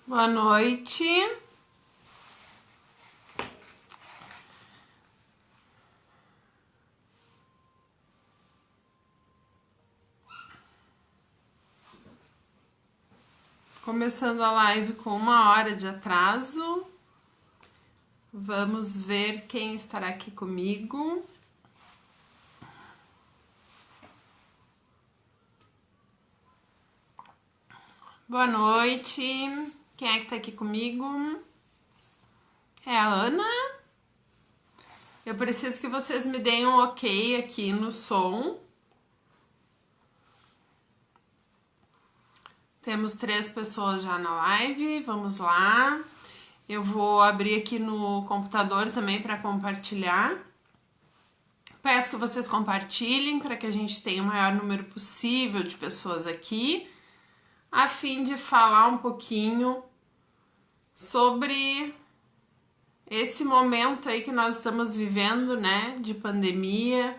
Boa noite. Começando a live com 1 hora de atraso. Vamos ver quem estará aqui comigo. Boa noite. Quem é que tá aqui comigo? É a Ana. Eu preciso que vocês me deem um ok aqui no som. Temos 3 pessoas já na live. Vamos lá. Eu vou abrir aqui no computador também para compartilhar. Peço que vocês compartilhem para que a gente tenha o maior número possível de pessoas aqui, a fim de falar um pouquinho sobre esse momento aí que nós estamos vivendo, né, de pandemia,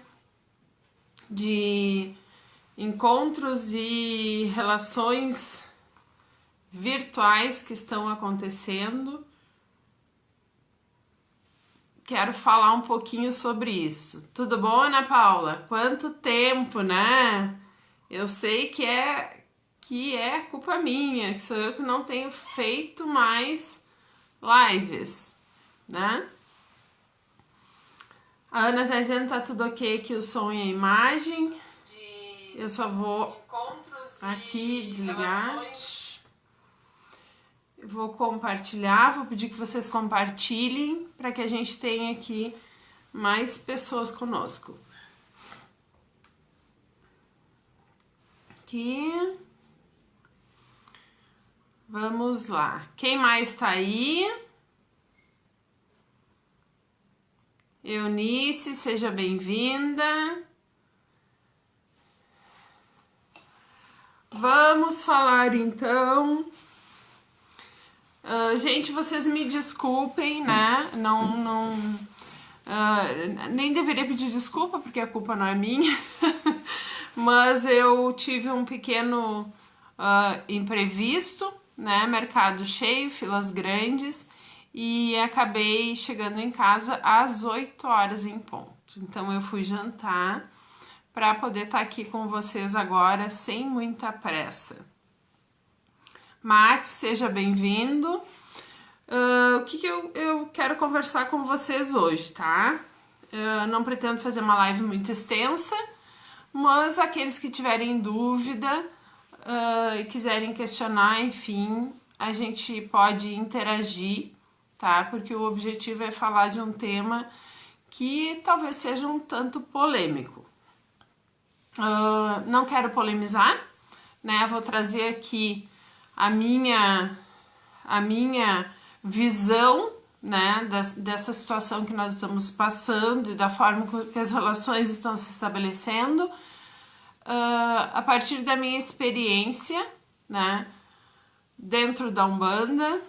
de encontros e relações virtuais que estão acontecendo. Quero falar um pouquinho sobre isso. Tudo bom, Ana Paula? Quanto tempo, né? Eu sei que é culpa minha, que sou eu que não tenho feito mais lives, né? A Ana tá dizendo que tá tudo ok aqui, o som e a imagem. Eu só vou aqui desligar. Eu vou compartilhar, vou pedir que vocês compartilhem para que a gente tenha aqui mais pessoas conosco. Aqui. Vamos lá. Quem mais tá aí? Eunice, seja bem-vinda. Vamos falar então. Gente, vocês me desculpem, né? Nem deveria pedir desculpa porque a culpa não é minha. Mas eu tive um pequeno imprevisto, né? Mercado cheio, filas grandes, e acabei chegando em casa às 8 horas em ponto. Então eu fui jantar para poder estar aqui com vocês agora sem muita pressa. Max, seja bem-vindo. O que eu quero conversar com vocês hoje, tá? Não pretendo fazer uma live muito extensa, mas aqueles que tiverem dúvida e quiserem questionar, enfim, a gente pode interagir, tá? Porque o objetivo é falar de um tema que talvez seja um tanto polêmico. Não quero polemizar, né? Vou trazer aqui a minha visão, né, dessa situação que nós estamos passando e da forma que as relações estão se estabelecendo, a partir da minha experiência, né, dentro da Umbanda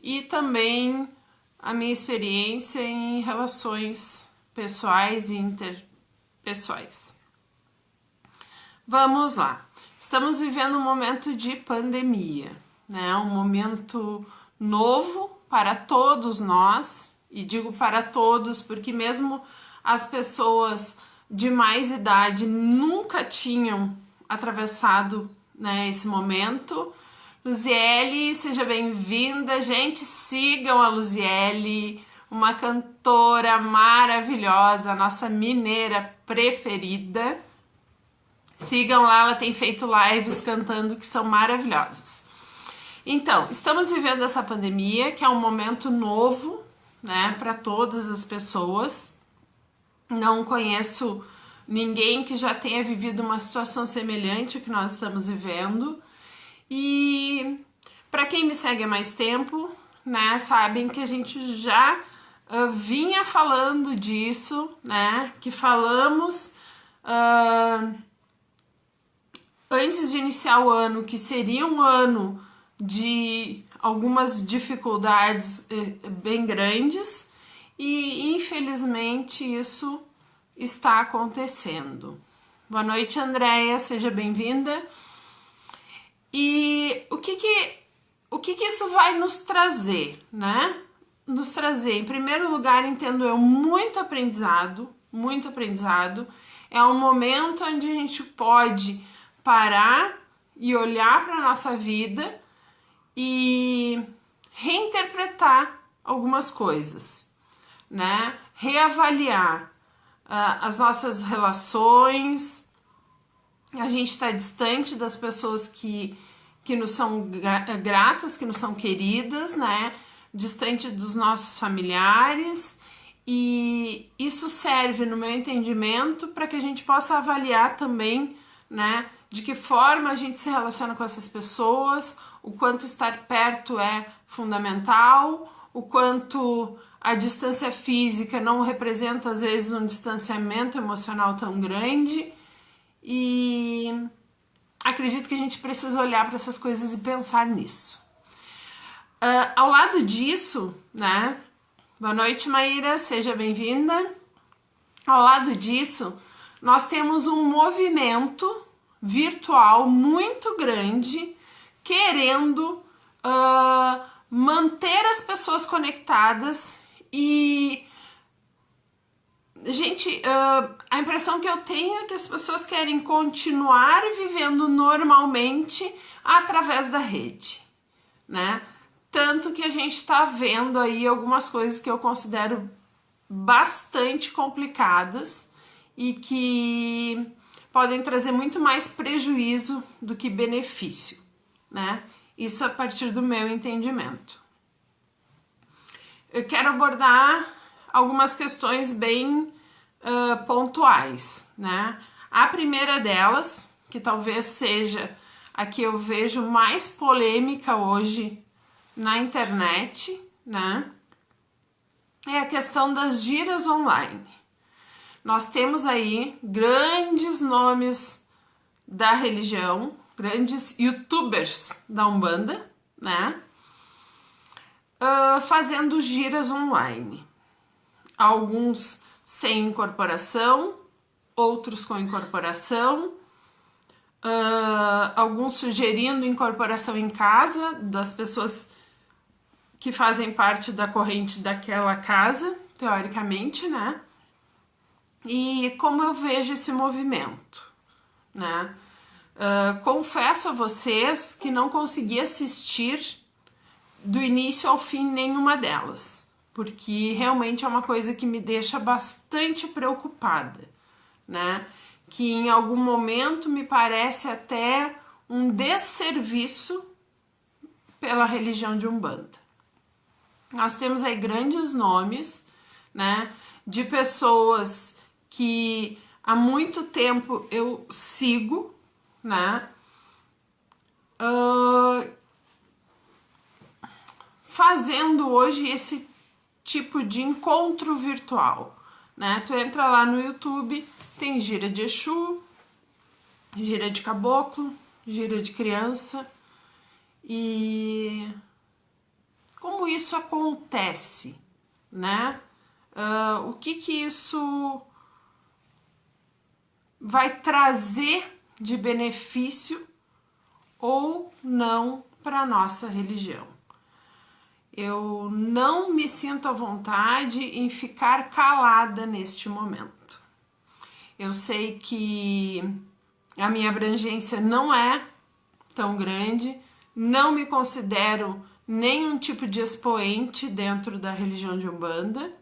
e também a minha experiência em relações pessoais e interpessoais. Vamos lá. Estamos vivendo um momento de pandemia, né? Um momento novo para todos nós, e digo para todos porque mesmo as pessoas de mais idade nunca tinham atravessado, né, esse momento. Luziele, seja bem-vinda. Gente, sigam a Luziele, uma cantora maravilhosa, nossa mineira preferida. Sigam lá, ela tem feito lives cantando que são maravilhosas. Então, estamos vivendo essa pandemia, que é um momento novo, né, para todas as pessoas. Não conheço ninguém que já tenha vivido uma situação semelhante ao que nós estamos vivendo. E para quem me segue há mais tempo, né, sabem que a gente já vinha falando disso, né, que falamos antes de iniciar o ano, que seria um ano de algumas dificuldades bem grandes, e infelizmente isso está acontecendo. Boa noite, Andréia, seja bem-vinda. E o que o que isso vai nos trazer, né? Nos trazer, em primeiro lugar, entendo eu, muito aprendizado, muito aprendizado. É um momento onde a gente pode parar e olhar para a nossa vida e reinterpretar algumas coisas, né? Reavaliar as nossas relações. A gente está distante das pessoas que nos são gratas, que nos são queridas, né? Distante dos nossos familiares, e isso serve, no meu entendimento, para que a gente possa avaliar também, né, de que forma a gente se relaciona com essas pessoas, o quanto estar perto é fundamental, o quanto a distância física não representa, às vezes, um distanciamento emocional tão grande. E acredito que a gente precisa olhar para essas coisas e pensar nisso. Ao lado disso, né? Boa noite, Maíra, seja bem-vinda. Ao lado disso, nós temos um movimento virtual muito grande querendo manter as pessoas conectadas e gente, a impressão que eu tenho é que as pessoas querem continuar vivendo normalmente através da rede, né? Tanto que a gente está vendo aí algumas coisas que eu considero bastante complicadas e que podem trazer muito mais prejuízo do que benefício, né? Isso a partir do meu entendimento. Eu quero abordar algumas questões bem pontuais, né? A primeira delas, que talvez seja a que eu vejo mais polêmica hoje na internet, né? É a questão das giras online. Nós temos aí grandes nomes da religião, grandes youtubers da Umbanda, né? Fazendo giras online. Alguns sem incorporação, outros com incorporação, alguns sugerindo incorporação em casa das pessoas que fazem parte da corrente daquela casa, teoricamente, né? E como eu vejo esse movimento, né? Confesso a vocês que não consegui assistir do início ao fim nenhuma delas, porque realmente é uma coisa que me deixa bastante preocupada, né? Que em algum momento me parece até um desserviço pela religião de Umbanda. Nós temos aí grandes nomes, né, de pessoas que há muito tempo eu sigo, né, fazendo hoje esse tipo de encontro virtual, né? Tu entra lá no YouTube, tem gira de Exu, gira de caboclo, gira de criança, e como isso acontece, né? O que isso vai trazer de benefício ou não para a nossa religião? Eu não me sinto à vontade em ficar calada neste momento. Eu sei que a minha abrangência não é tão grande, não me considero nenhum tipo de expoente dentro da religião de Umbanda,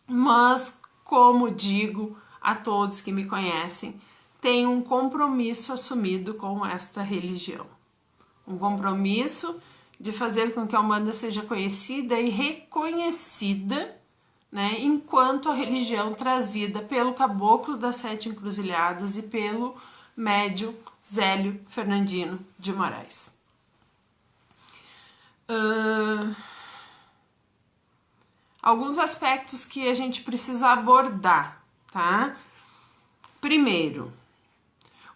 mas, como digo a todos que me conhecem, tenho um compromisso assumido com esta religião. Um compromisso de fazer com que a Umbanda seja conhecida e reconhecida, né, enquanto a religião trazida pelo Caboclo das Sete Encruzilhadas e pelo médium Zélio Fernandino de Moraes. Alguns aspectos que a gente precisa abordar, tá? Primeiro,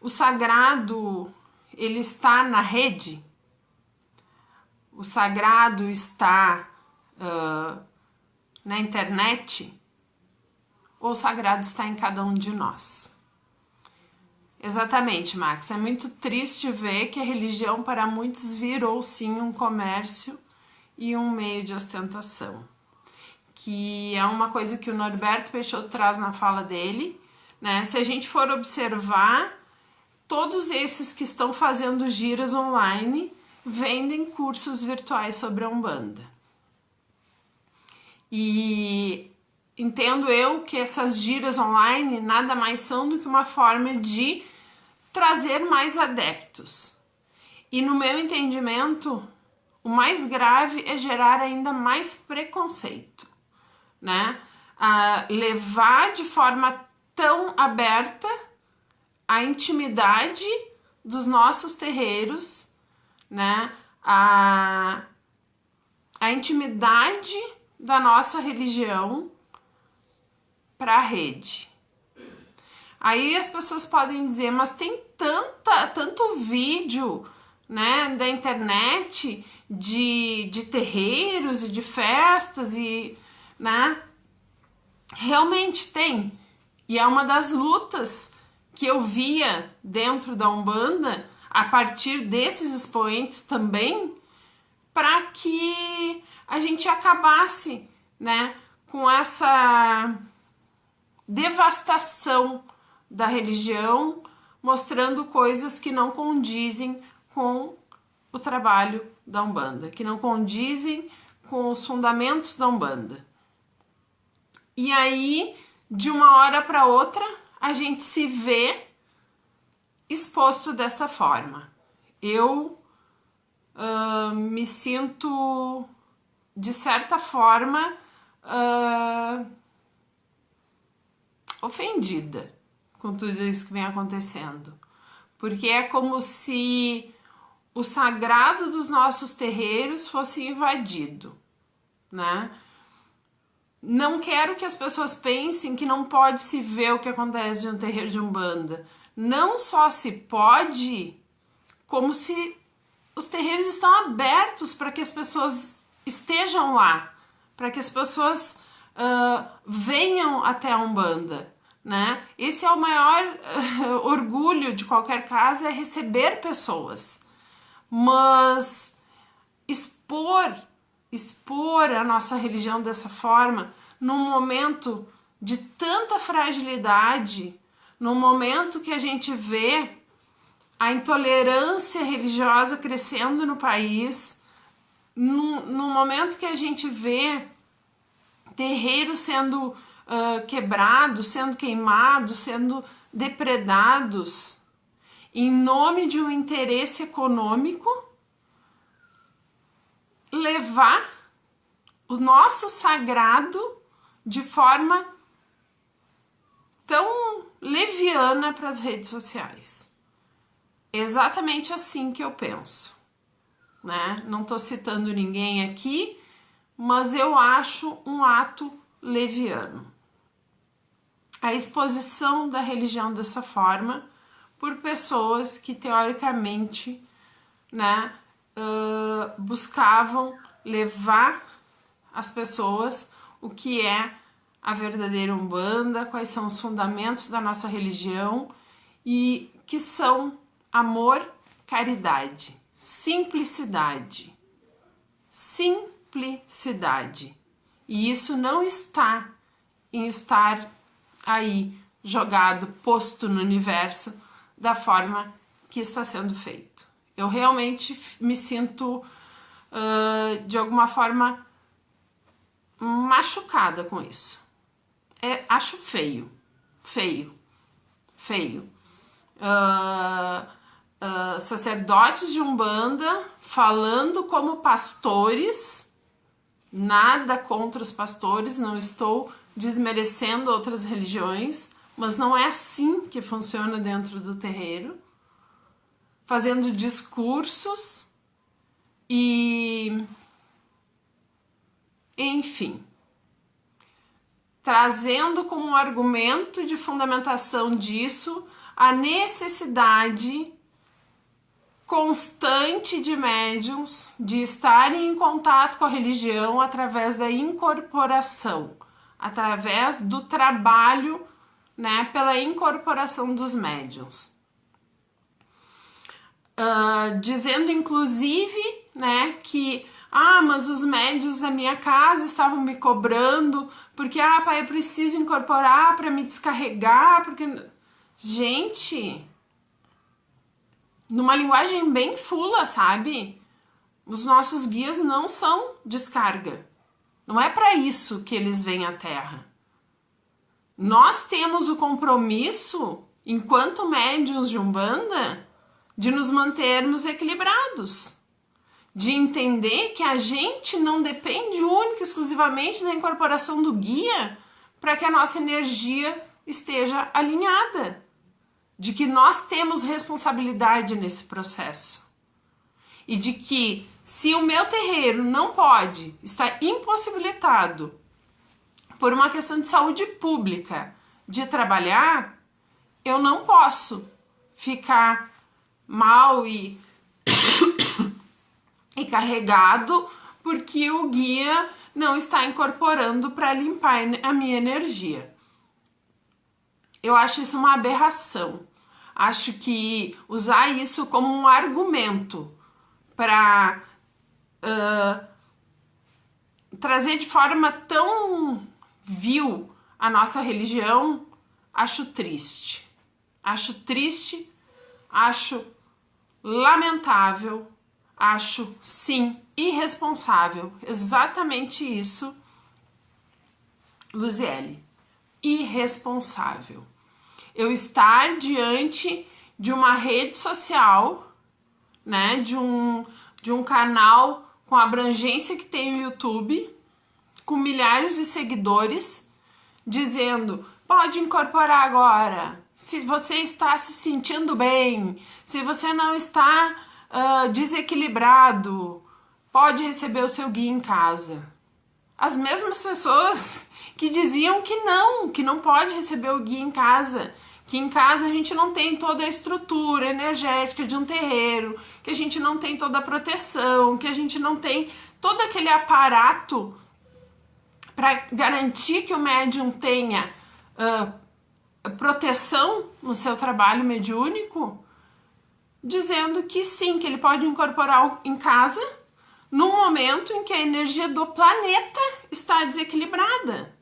o sagrado, ele está na rede? O sagrado está na internet? Ou o sagrado está em cada um de nós? Exatamente, Max. É muito triste ver que a religião para muitos virou sim um comércio e um meio de ostentação, que é uma coisa que o Norberto Peixoto traz na fala dele, né? Se a gente for observar, todos esses que estão fazendo giras online vendem cursos virtuais sobre a Umbanda. E entendo eu que essas giras online nada mais são do que uma forma de trazer mais adeptos. E no meu entendimento, o mais grave é gerar ainda mais preconceito, né? Levar de forma tão aberta a intimidade dos nossos terreiros, né? A intimidade da nossa religião para a rede. Aí as pessoas podem dizer, mas tem tanto vídeo, né, da internet de terreiros e de festas e, né? Realmente tem. E é uma das lutas que eu via dentro da Umbanda, a partir desses expoentes também, para que a gente acabasse, né, com essa devastação da religião, mostrando coisas que não condizem com o trabalho da Umbanda, que não condizem com os fundamentos da Umbanda. E aí, de uma hora para outra, a gente se vê exposto dessa forma. Eu me sinto, de certa forma, ofendida com tudo isso que vem acontecendo. Porque é como se o sagrado dos nossos terreiros fosse invadido, né? Não quero que as pessoas pensem que não pode se ver o que acontece de um terreiro de Umbanda. Não só se pode, como se os terreiros estão abertos para que as pessoas estejam lá, para que as pessoas venham até a Umbanda, né? Esse é o maior orgulho de qualquer casa, é receber pessoas. Mas expor a nossa religião dessa forma, num momento de tanta fragilidade, num momento que a gente vê a intolerância religiosa crescendo no país, num momento que a gente vê terreiros sendo quebrados, sendo queimados, sendo depredados, em nome de um interesse econômico, levar o nosso sagrado de forma tão leviana para as redes sociais. É exatamente assim que eu penso, né? Não estou citando ninguém aqui, mas eu acho um ato leviano. A exposição da religião dessa forma por pessoas que teoricamente, né, buscavam levar as pessoas o que é a verdadeira Umbanda, quais são os fundamentos da nossa religião e que são amor, caridade, simplicidade. Simplicidade. E isso não está em estar aí jogado, posto no universo da forma que está sendo feito. Eu realmente me sinto de alguma forma machucada com isso. Acho feio. Sacerdotes de Umbanda falando como pastores, nada contra os pastores, não estou desmerecendo outras religiões, mas não é assim que funciona dentro do terreiro, fazendo discursos e, enfim, trazendo como argumento de fundamentação disso a necessidade constante de médiuns de estarem em contato com a religião através da incorporação, através do trabalho, né, pela incorporação dos médiuns. dizendo inclusive, né, que mas os médios da minha casa estavam me cobrando porque pai, eu preciso incorporar para me descarregar, porque gente, numa linguagem bem fula, sabe? Os nossos guias não são descarga. Não é para isso que eles vêm à Terra. Nós temos o compromisso, enquanto médiuns de Umbanda, de nos mantermos equilibrados, de entender que a gente não depende única e exclusivamente da incorporação do guia para que a nossa energia esteja alinhada, de que nós temos responsabilidade nesse processo e de que se o meu terreiro não pode, está impossibilitado por uma questão de saúde pública de trabalhar, eu não posso ficar mal e carregado porque o guia não está incorporando para limpar a minha energia. Eu acho isso uma aberração. Acho que usar isso como um argumento para trazer de forma tão vil a nossa religião, acho triste. Acho triste, acho lamentável, acho, sim, irresponsável. Exatamente isso, Luziele. Irresponsável. Eu estar diante de uma rede social, né, de um canal com a abrangência que tem o YouTube, com milhares de seguidores, dizendo, pode incorporar agora, se você está se sentindo bem, se você não está desequilibrado, pode receber o seu guia em casa. As mesmas pessoas que diziam que não pode receber o guia em casa, que em casa a gente não tem toda a estrutura energética de um terreiro, que a gente não tem toda a proteção, que a gente não tem todo aquele aparato para garantir que o médium tenha proteção no seu trabalho mediúnico, dizendo que sim, que ele pode incorporar em casa no momento em que a energia do planeta está desequilibrada,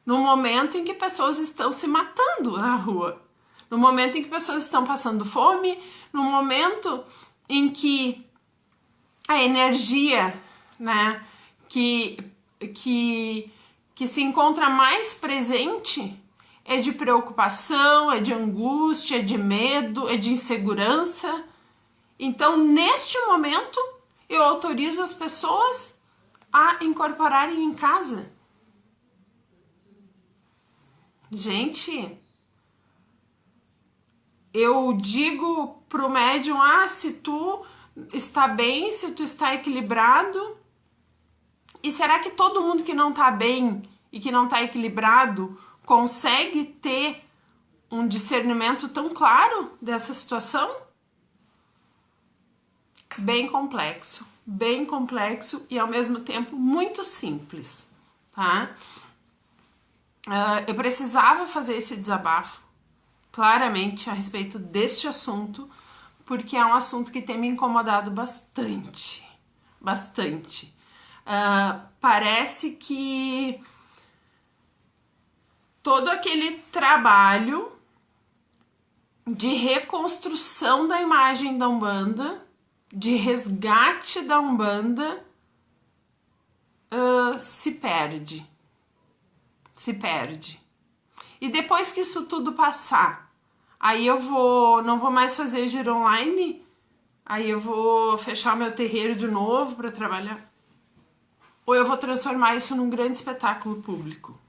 no momento em que pessoas estão se matando na rua, no momento em que pessoas estão passando fome, no momento em que a energia, né, que se encontra mais presente é de preocupação, é de angústia, é de medo, é de insegurança. Então, neste momento, eu autorizo as pessoas a incorporarem em casa. Gente, eu digo pro médium, se tu está bem, se tu está equilibrado, e será que todo mundo que não tá bem e que não tá equilibrado consegue ter um discernimento tão claro dessa situação? Bem complexo e ao mesmo tempo muito simples, tá? Eu precisava fazer esse desabafo, claramente, a respeito deste assunto, porque é um assunto que tem me incomodado bastante. Parece que todo aquele trabalho de reconstrução da imagem da Umbanda, de resgate da Umbanda, se perde. E depois que isso tudo passar, aí eu não vou mais fazer giro online, aí eu vou fechar meu terreiro de novo para trabalhar, ou eu vou transformar isso num grande espetáculo público?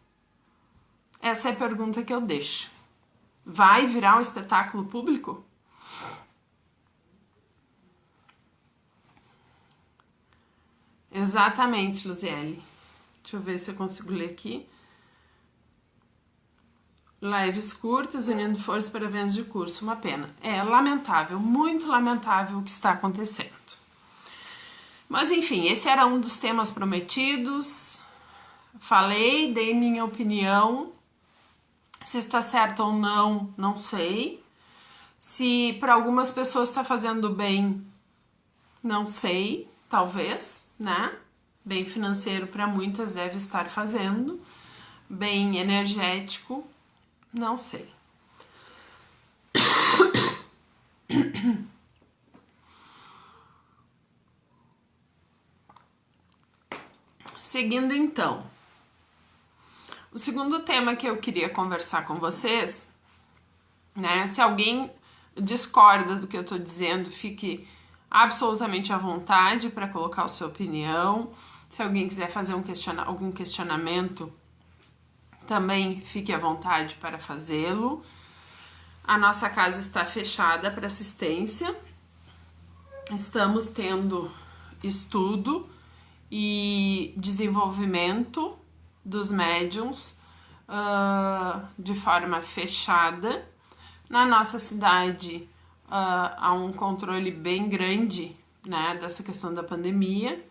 Essa é a pergunta que eu deixo. Vai virar um espetáculo público? Exatamente, Luziele. Deixa eu ver se eu consigo ler aqui. Lives curtas, unindo forças para vendas de curso. Uma pena. É lamentável, muito lamentável o que está acontecendo. Mas enfim, esse era um dos temas prometidos. Falei, dei minha opinião. Se está certo ou não, não sei. Se para algumas pessoas está fazendo bem, não sei, talvez, né? Bem financeiro para muitas deve estar fazendo, bem energético, não sei. Seguindo então, o segundo tema que eu queria conversar com vocês, né? Se alguém discorda do que eu tô dizendo, fique absolutamente à vontade para colocar a sua opinião. Se alguém quiser fazer algum questionamento, também fique à vontade para fazê-lo. A nossa casa está fechada para assistência. Estamos tendo estudo e desenvolvimento dos médiums de forma fechada. Na nossa cidade há um controle bem grande, né, dessa questão da pandemia.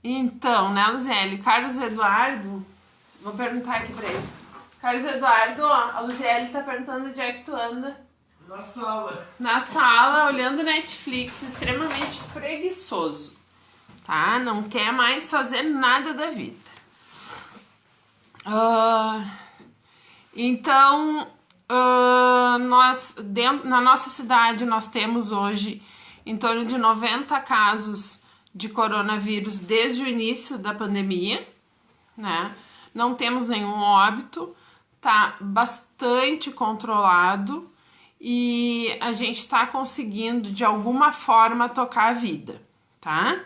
Então, né, Luziele, Carlos Eduardo, vou perguntar aqui pra ele. Carlos Eduardo, ó, a Luziele tá perguntando onde é que tu anda. Na sala. Na sala, olhando Netflix, extremamente preguiçoso, tá? Não quer mais fazer nada da vida. Então, na nossa cidade, nós temos hoje em torno de 90 casos de coronavírus desde o início da pandemia, né? Não temos nenhum óbito, tá bastante controlado e a gente tá conseguindo de alguma forma tocar a vida, tá?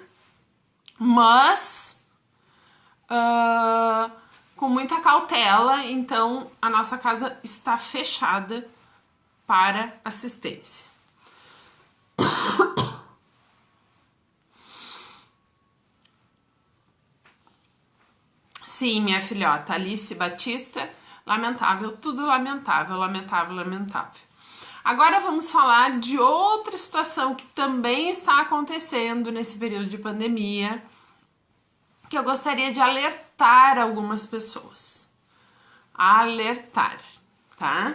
Mas com muita cautela, então a nossa casa está fechada para assistência. Sim, minha filhota, Alice Batista, lamentável, tudo lamentável, lamentável, lamentável. Agora vamos falar de outra situação que também está acontecendo nesse período de pandemia, que eu gostaria de alertar algumas pessoas. Alertar, tá?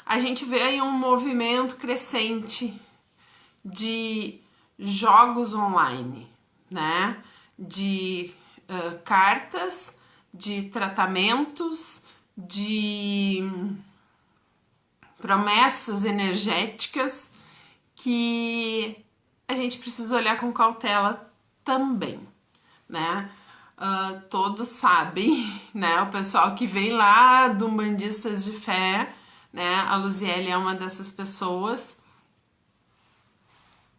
A gente vê aí um movimento crescente de jogos online, né? De cartas, de tratamentos, de promessas energéticas que a gente precisa olhar com cautela também, né? Todos sabem, né? O pessoal que vem lá do Umbandistas de Fé, né? A Luziele é uma dessas pessoas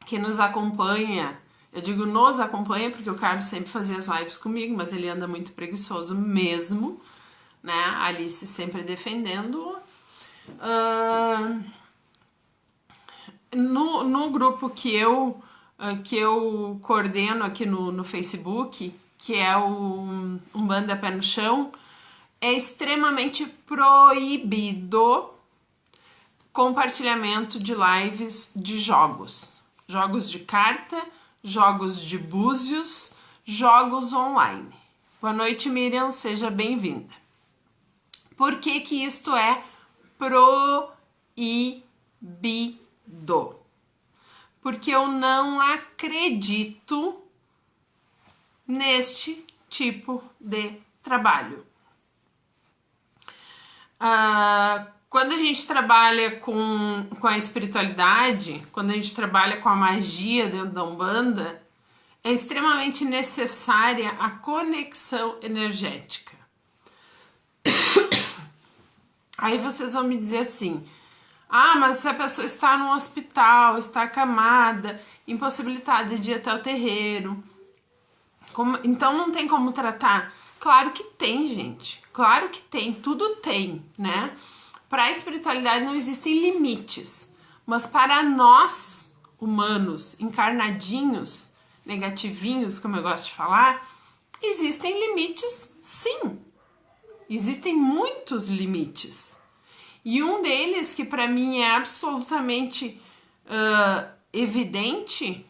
que nos acompanha. Eu digo nos acompanha porque o Carlos sempre fazia as lives comigo, mas ele anda muito preguiçoso mesmo, né? A Alice sempre defendendo. No grupo que eu coordeno aqui no Facebook, que é o Umbanda Pé no Chão, é extremamente proibido compartilhamento de lives de jogos de carta, jogos de búzios, jogos online. Boa noite, Miriam, seja bem-vinda. Por que que isto é proibido? Porque eu não acredito neste tipo de trabalho. Quando a gente trabalha com a espiritualidade, quando a gente trabalha com a magia dentro da Umbanda, é extremamente necessária a conexão energética. Aí vocês vão me dizer assim, mas se a pessoa está no hospital, está acamada, impossibilitada de ir até o terreiro, então não tem como tratar? Claro que tem, gente, claro que tem, tudo tem, né? Para a espiritualidade não existem limites, mas para nós, humanos, encarnadinhos, negativinhos, como eu gosto de falar, existem limites, sim. Existem muitos limites. E um deles, que para mim é absolutamente evidente,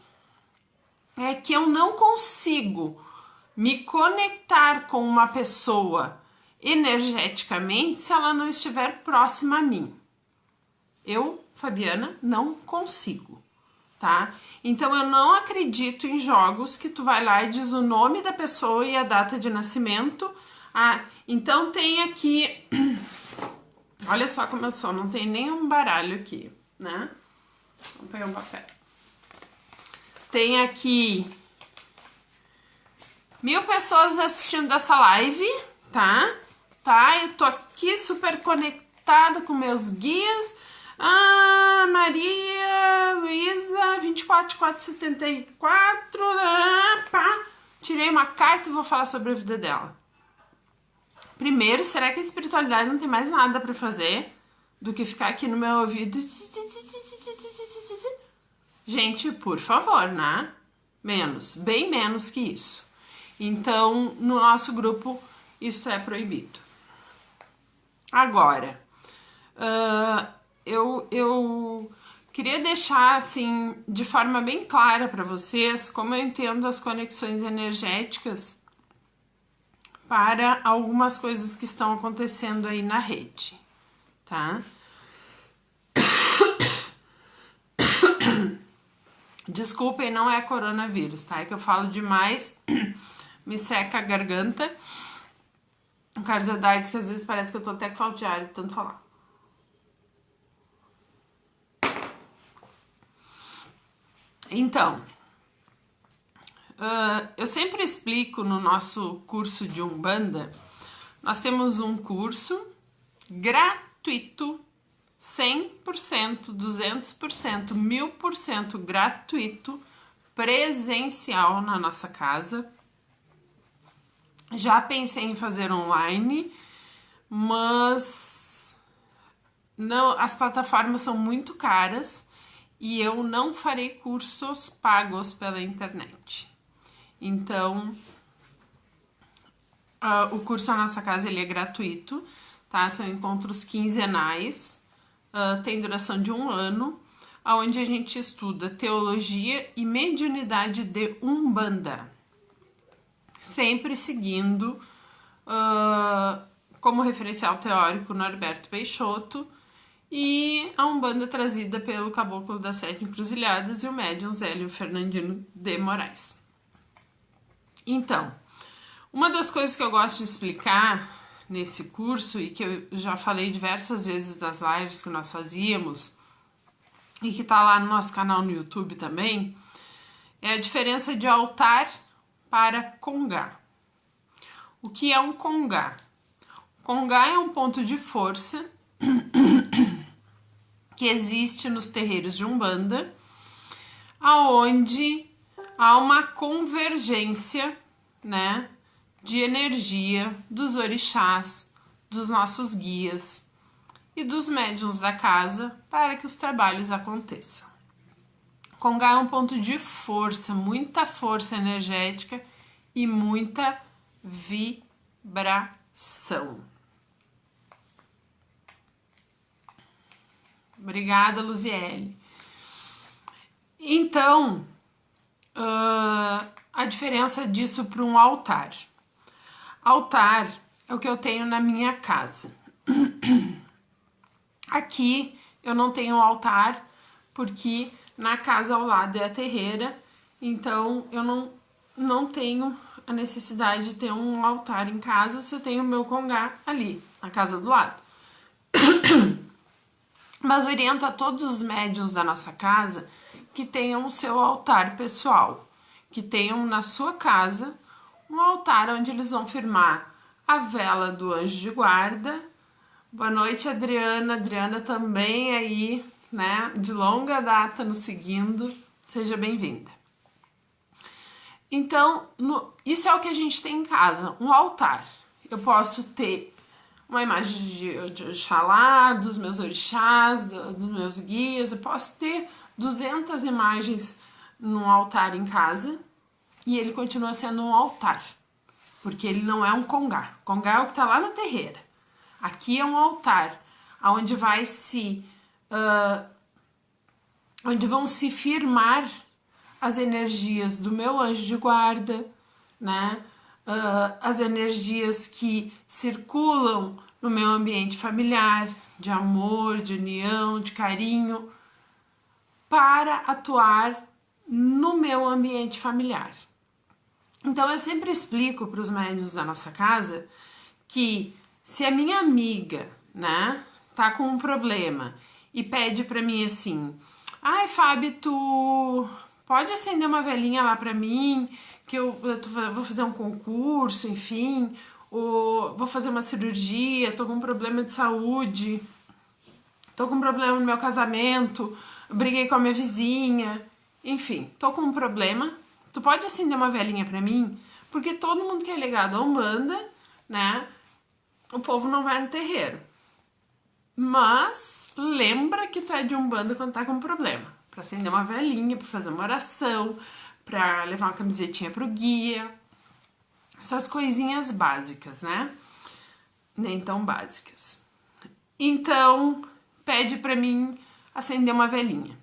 é que eu não consigo me conectar com uma pessoa energeticamente se ela não estiver próxima a mim. Eu, Fabiana, não consigo, tá? Então eu não acredito em jogos que tu vai lá e diz o nome da pessoa e a data de nascimento. Ah, então tem aqui, olha só como eu sou, não tem nenhum baralho aqui, né? Vamos pegar um papel. Tem aqui 1000 pessoas assistindo essa live, tá? Eu tô aqui super conectada com meus guias. Ah, Maria Luísa, 24474. Pá. Tirei uma carta e vou falar sobre a vida dela. Primeiro, será que a espiritualidade não tem mais nada pra fazer do que ficar aqui no meu ouvido? Gente, por favor, né? Menos, bem menos que isso. Então, no nosso grupo, isso é proibido. Agora, eu queria deixar, assim, de forma bem clara para vocês como eu entendo as conexões energéticas para algumas coisas que estão acontecendo aí na rede, tá? Desculpem, não é coronavírus, tá? É que eu falo demais, me seca a garganta. O Cardiodaites, que às vezes parece que eu tô até com falta de ar de tanto falar. Então, eu sempre explico no nosso curso de Umbanda, nós temos um curso gratuito, 100%, 200%, 1000% gratuito, presencial na nossa casa. Já pensei em fazer online, mas não, as plataformas são muito caras e eu não farei cursos pagos pela internet. Então, o curso na nossa casa ele é gratuito, tá? São encontros quinzenais, tem duração de 1 ano, onde a gente estuda teologia e mediunidade de Umbanda. Sempre seguindo como referencial teórico Norberto Peixoto e a Umbanda trazida pelo Caboclo das Sete Encruzilhadas e o médium Zélio Fernandino de Moraes. Então, uma das coisas que eu gosto de explicar nesse curso e que eu já falei diversas vezes nas lives que nós fazíamos e que tá lá no nosso canal no YouTube também, é a diferença de altar para congá. O que é um congá? Congá é um ponto de força que existe nos terreiros de Umbanda, aonde há uma convergência, né, de energia dos orixás, dos nossos guias e dos médiuns da casa para que os trabalhos aconteçam. Congá é um ponto de força, muita força energética e muita vibração. Obrigada, Luziele. Então, a diferença disso para um altar. Altar é o que eu tenho na minha casa. Aqui eu não tenho altar porque na casa ao lado é a terreira, então eu não tenho a necessidade de ter um altar em casa se eu tenho o meu congá ali, na casa do lado. Mas oriento a todos os médiuns da nossa casa que tenham o seu altar pessoal, que tenham na sua casa um altar onde eles vão firmar a vela do anjo de guarda. Boa noite, Adriana. Adriana também aí, né, de longa data nos seguindo. Seja bem-vinda. Então, isso é o que a gente tem em casa, um altar. Eu posso ter uma imagem de Oxalá, dos meus orixás, dos meus guias. Eu posso ter 200 imagens num altar em casa e ele continua sendo um altar, porque ele não é um congá. Congá é o que está lá na terreira. Aqui é um altar, onde onde vão se firmar as energias do meu anjo de guarda, né? As energias que circulam no meu ambiente familiar, de amor, de união, de carinho. para atuar no meu ambiente familiar. Então eu sempre explico para os médiuns da nossa casa que se a minha amiga, né, tá com um problema e pede para mim assim: ai, Fábio, tu pode acender uma velinha lá para mim, que eu vou fazer um concurso, enfim, ou vou fazer uma cirurgia, tô com um problema de saúde, tô com um problema no meu casamento, briguei com a minha vizinha, enfim, tô com um problema, tu pode acender uma velinha para mim? Porque todo mundo que é ligado a Umbanda, né, o povo não vai no terreiro. Mas lembra que tu é de Umbanda quando tá com problema. Pra acender uma velinha, pra fazer uma oração, pra levar uma camisetinha pro guia. Essas coisinhas básicas, né? Nem tão básicas. Então, pede pra mim acender uma velinha.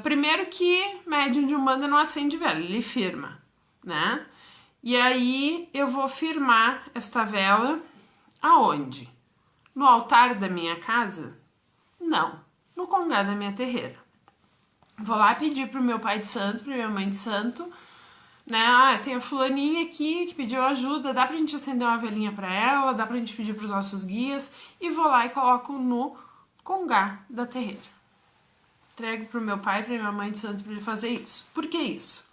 Primeiro que médium de Umbanda não acende vela, ele firma, né? E aí eu vou firmar esta vela aonde? No altar da minha casa? Não, no congá da minha terreira. Vou lá pedir pro meu pai de santo, pra minha mãe de santo, né? Ah, tem a fulaninha aqui que pediu ajuda, dá pra gente acender uma velinha pra ela, dá pra gente pedir pros nossos guias, e vou lá e coloco no congá da terreira. Entrego pro meu pai e pra minha mãe de santo pra ele fazer isso. Por que isso?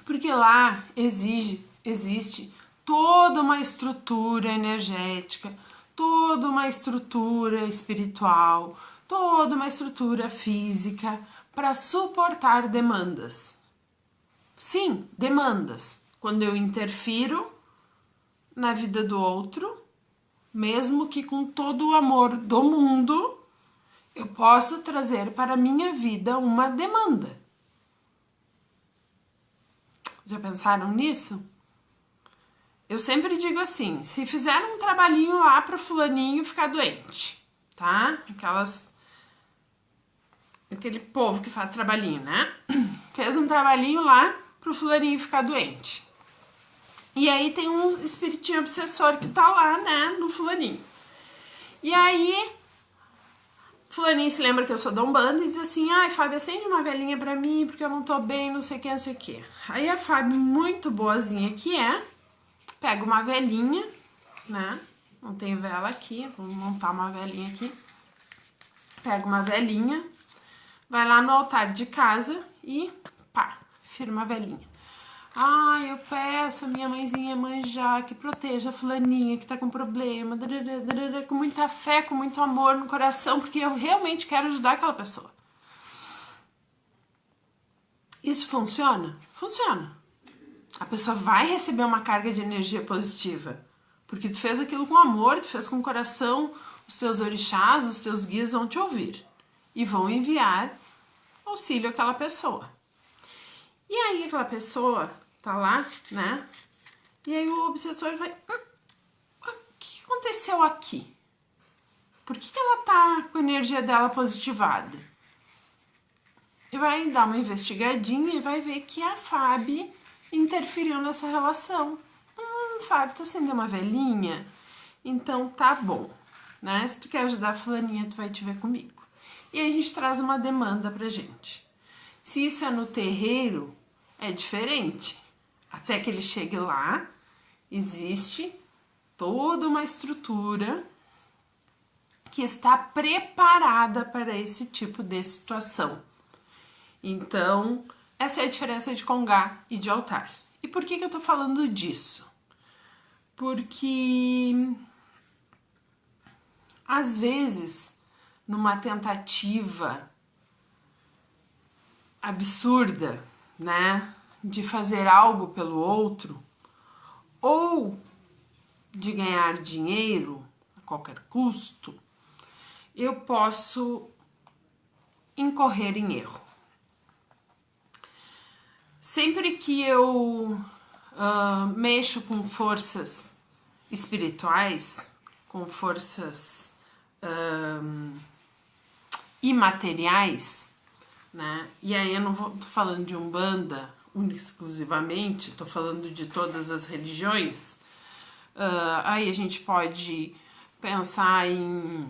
Porque lá existe toda uma estrutura energética, toda uma estrutura espiritual, toda uma estrutura física para suportar demandas. Sim, demandas. Quando eu interfiro na vida do outro, mesmo que com todo o amor do mundo, eu posso trazer para a minha vida uma demanda. Já pensaram nisso? Eu sempre digo assim, se fizeram um trabalhinho lá para fulaninho ficar doente, tá? Aquele povo que faz trabalhinho, né? Fez um trabalhinho lá pro fulaninho ficar doente. E aí tem um espiritinho obsessor que tá lá, né, no fulaninho. E aí, fulaninho se lembra que eu sou da Umbanda e diz assim: ai, Fábio, acende uma velinha pra mim porque eu não tô bem, não sei o que, não sei o que. Aí a Fábio, muito boazinha que é, pega uma velinha, né? Não tem vela aqui, vou montar uma velinha aqui. Pega uma velinha, vai lá no altar de casa e pá, firma a velinha. Ai, eu peço a minha mãezinha manjar que proteja a fulaninha que tá com problema, com muita fé, com muito amor no coração, porque eu realmente quero ajudar aquela pessoa. Isso funciona? Funciona. A pessoa vai receber uma carga de energia positiva, porque tu fez aquilo com amor, tu fez com o coração, os teus orixás, os teus guias vão te ouvir e vão enviar auxílio àquela pessoa. E aí aquela pessoa tá lá, né? E aí o obsessor vai... o que aconteceu aqui? Por que ela tá com a energia dela positivada? E vai dar uma investigadinha e vai ver que a Fábio interferiu nessa relação. Fábio, tu acendeu uma velinha? Então tá bom, né? Se tu quer ajudar a fulaninha, tu vai te ver comigo. E aí a gente traz uma demanda pra gente. Se isso é no terreiro, é diferente. Até que ele chegue lá, existe toda uma estrutura que está preparada para esse tipo de situação. Então, essa é a diferença de congá e de altar. E por que eu tô falando disso? Porque, às vezes, numa tentativa absurda, né, de fazer algo pelo outro, ou de ganhar dinheiro a qualquer custo, eu posso incorrer em erro. Sempre que eu mexo com forças espirituais, com forças imateriais, né? E aí eu não tô falando de Umbanda exclusivamente, tô falando de todas as religiões. Aí a gente pode pensar em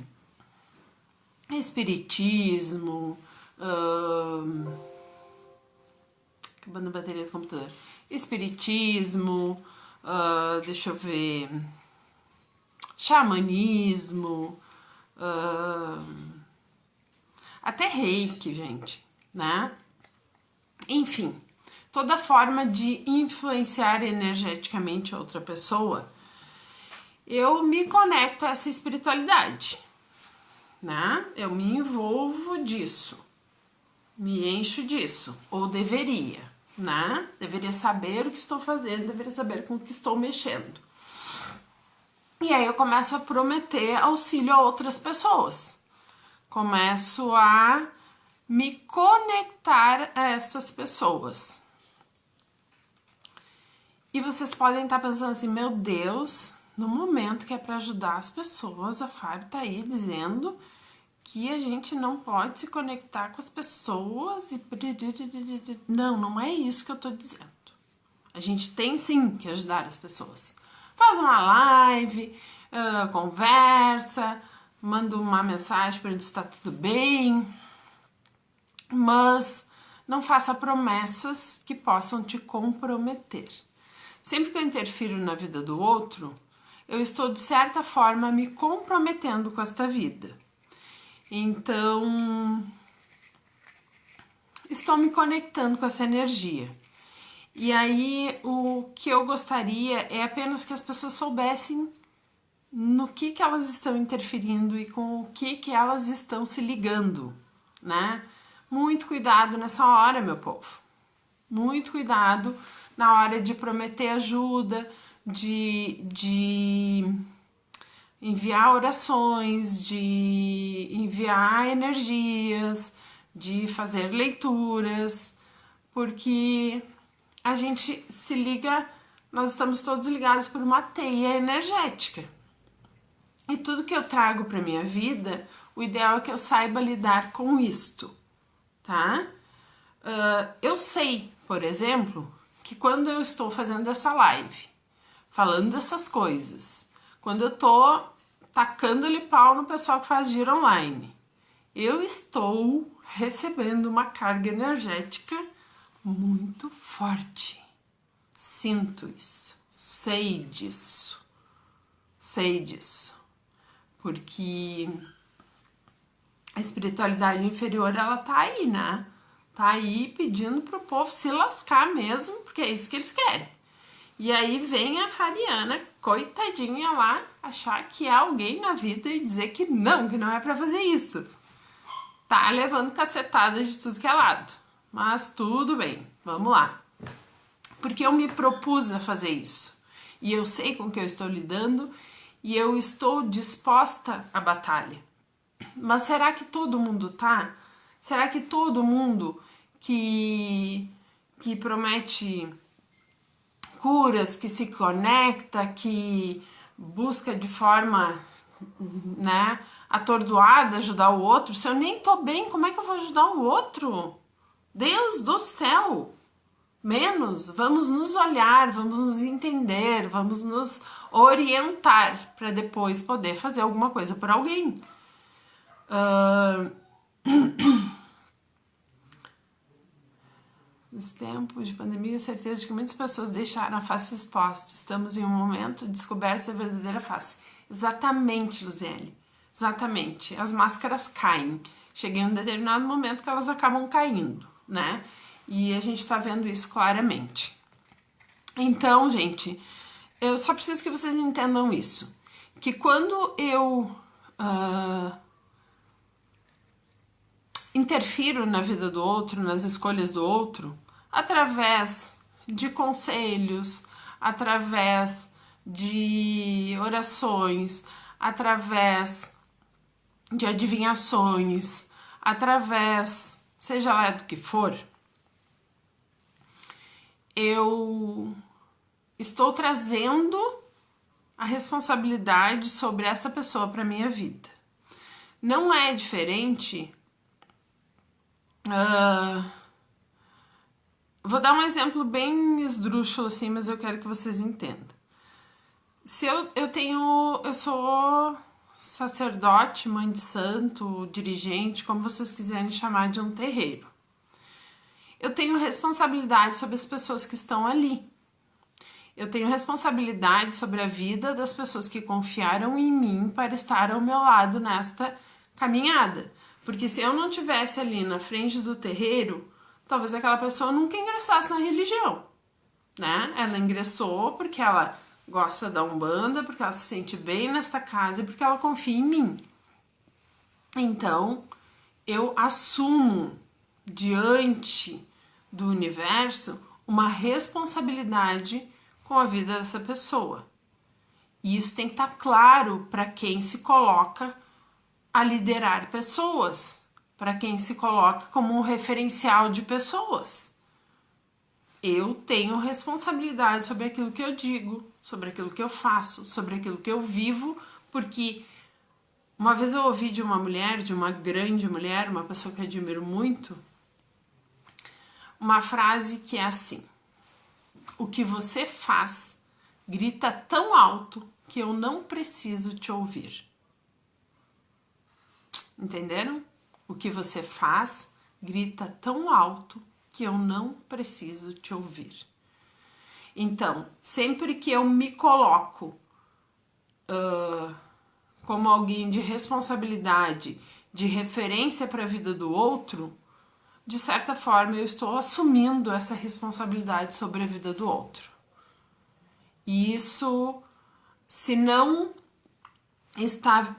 espiritismo, acabando a bateria do computador, espiritismo, deixa eu ver, xamanismo, até reiki, gente, né? Enfim, toda forma de influenciar energeticamente outra pessoa, eu me conecto a essa espiritualidade, né? Eu me envolvo disso, me encho disso, ou deveria, né? Deveria saber o que estou fazendo, deveria saber com o que estou mexendo. E aí eu começo a prometer auxílio a outras pessoas. Começo a me conectar a essas pessoas. E vocês podem estar pensando assim, meu Deus, no momento que é para ajudar as pessoas, a Fábio tá aí dizendo que a gente não pode se conectar com as pessoas e... Não, não é isso que eu tô dizendo. A gente tem sim que ajudar as pessoas. Faz uma live, conversa, manda uma mensagem para dizer se tá tudo bem, mas não faça promessas que possam te comprometer. Sempre que eu interfiro na vida do outro, eu estou de certa forma me comprometendo com esta vida. Então, estou me conectando com essa energia. E aí, o que eu gostaria é apenas que as pessoas soubessem no que elas estão interferindo e com o que elas estão se ligando, né? Muito cuidado nessa hora, meu povo. Muito cuidado na hora de prometer ajuda, de enviar orações, de enviar energias, de fazer leituras, porque a gente se liga, nós estamos todos ligados por uma teia energética. E tudo que eu trago para minha vida, o ideal é que eu saiba lidar com isto, tá? Eu sei, por exemplo, que quando eu estou fazendo essa live, falando dessas coisas, quando eu tô tacando-lhe pau no pessoal que faz giro online, eu estou recebendo uma carga energética muito forte. Sinto isso, sei disso, porque a espiritualidade inferior, ela tá aí, né? Tá aí pedindo pro povo se lascar mesmo, porque é isso que eles querem. E aí vem a Fabiana, coitadinha lá, achar que há alguém na vida e dizer que não é pra fazer isso. Tá levando cacetada de tudo que é lado. Mas tudo bem, vamos lá. Porque eu me propus a fazer isso. E eu sei com que eu estou lidando e eu estou disposta à batalha. Mas será que todo mundo tá? Será que todo mundo que promete curas, que se conecta, que busca de forma, né, atordoada ajudar o outro? Se eu nem tô bem, como é que eu vou ajudar o outro? Deus do céu! Menos, vamos nos olhar, vamos nos entender, vamos nos orientar para depois poder fazer alguma coisa por alguém. Nesse tempo de pandemia, certeza de que muitas pessoas deixaram a face exposta. Estamos em um momento de descoberta da verdadeira face. Exatamente, Luziele. Exatamente. As máscaras caem. Chega em um determinado momento que elas acabam caindo, né? E a gente tá vendo isso claramente. Então, gente, eu só preciso que vocês entendam isso. Que quando eu interfiro na vida do outro, nas escolhas do outro, através de conselhos, através de orações, através de adivinhações, através, seja lá do que for, eu estou trazendo a responsabilidade sobre essa pessoa para minha vida. Não é diferente. Vou dar um exemplo bem esdrúxulo assim, mas eu quero que vocês entendam. Se eu sou sacerdote, mãe de santo, dirigente, como vocês quiserem chamar, de um terreiro. Eu tenho responsabilidade sobre as pessoas que estão ali. Eu tenho responsabilidade sobre a vida das pessoas que confiaram em mim para estar ao meu lado nesta caminhada. Porque se eu não tivesse ali na frente do terreiro, talvez aquela pessoa nunca ingressasse na religião, né? Ela ingressou porque ela gosta da Umbanda, porque ela se sente bem nesta casa e porque ela confia em mim. Então, eu assumo diante do universo uma responsabilidade com a vida dessa pessoa. E isso tem que estar claro para quem se coloca a liderar pessoas, para quem se coloca como um referencial de pessoas. Eu tenho responsabilidade sobre aquilo que eu digo, sobre aquilo que eu faço, sobre aquilo que eu vivo, porque uma vez eu ouvi de uma mulher, de uma grande mulher, uma pessoa que eu admiro muito, uma frase que é assim: o que você faz grita tão alto que eu não preciso te ouvir. Entenderam? O que você faz grita tão alto que eu não preciso te ouvir. Então, sempre que eu me coloco como alguém de responsabilidade, de referência para a vida do outro, de certa forma eu estou assumindo essa responsabilidade sobre a vida do outro. E isso, se não está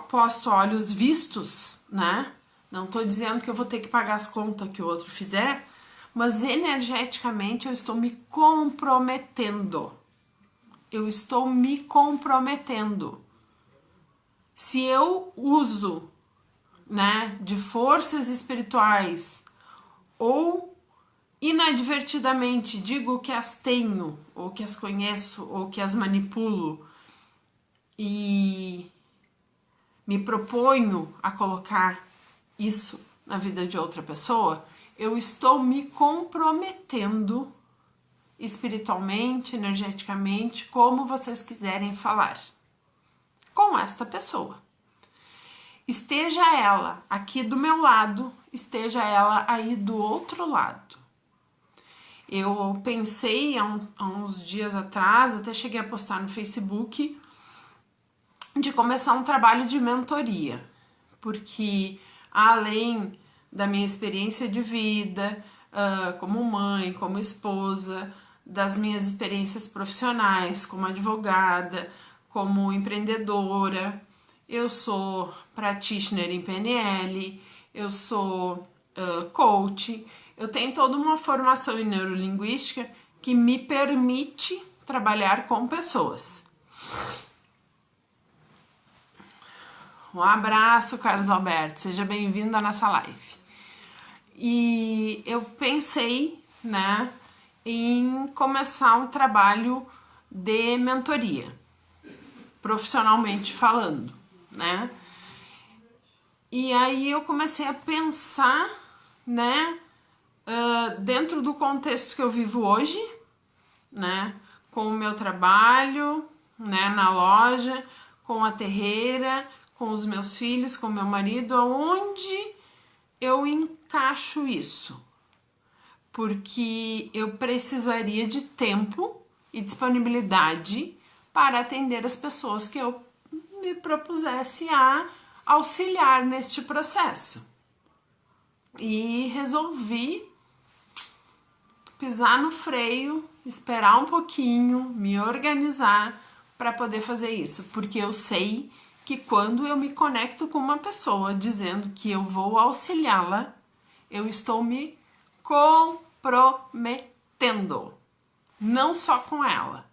posto a olhos vistos, né? Não estou dizendo que eu vou ter que pagar as contas que o outro fizer, mas energeticamente eu estou me comprometendo. Eu estou me comprometendo. Se eu uso, né, de forças espirituais ou inadvertidamente digo que as tenho, ou que as conheço, ou que as manipulo e me proponho a colocar isso na vida de outra pessoa, eu estou me comprometendo espiritualmente, energeticamente, como vocês quiserem falar, com esta pessoa. Esteja ela aqui do meu lado, esteja ela aí do outro lado. Eu pensei há uns dias atrás, até cheguei a postar no Facebook, de começar um trabalho de mentoria, porque além da minha experiência de vida, como mãe, como esposa, das minhas experiências profissionais, como advogada, como empreendedora, eu sou practitioner em PNL, eu sou coach, eu tenho toda uma formação em neurolinguística que me permite trabalhar com pessoas. Um abraço, Carlos Alberto, seja bem-vindo à nossa live. E eu pensei, né, em começar um trabalho de mentoria, profissionalmente falando, né? E aí eu comecei a pensar, né, dentro do contexto que eu vivo hoje, né, com o meu trabalho, né, na loja, com a terreira, com os meus filhos, com meu marido, aonde eu encaixo isso? Porque eu precisaria de tempo e disponibilidade para atender as pessoas que eu me propusesse a auxiliar neste processo. E resolvi pisar no freio, esperar um pouquinho, me organizar para poder fazer isso, porque eu sei que quando eu me conecto com uma pessoa dizendo que eu vou auxiliá-la, eu estou me comprometendo, não só com ela,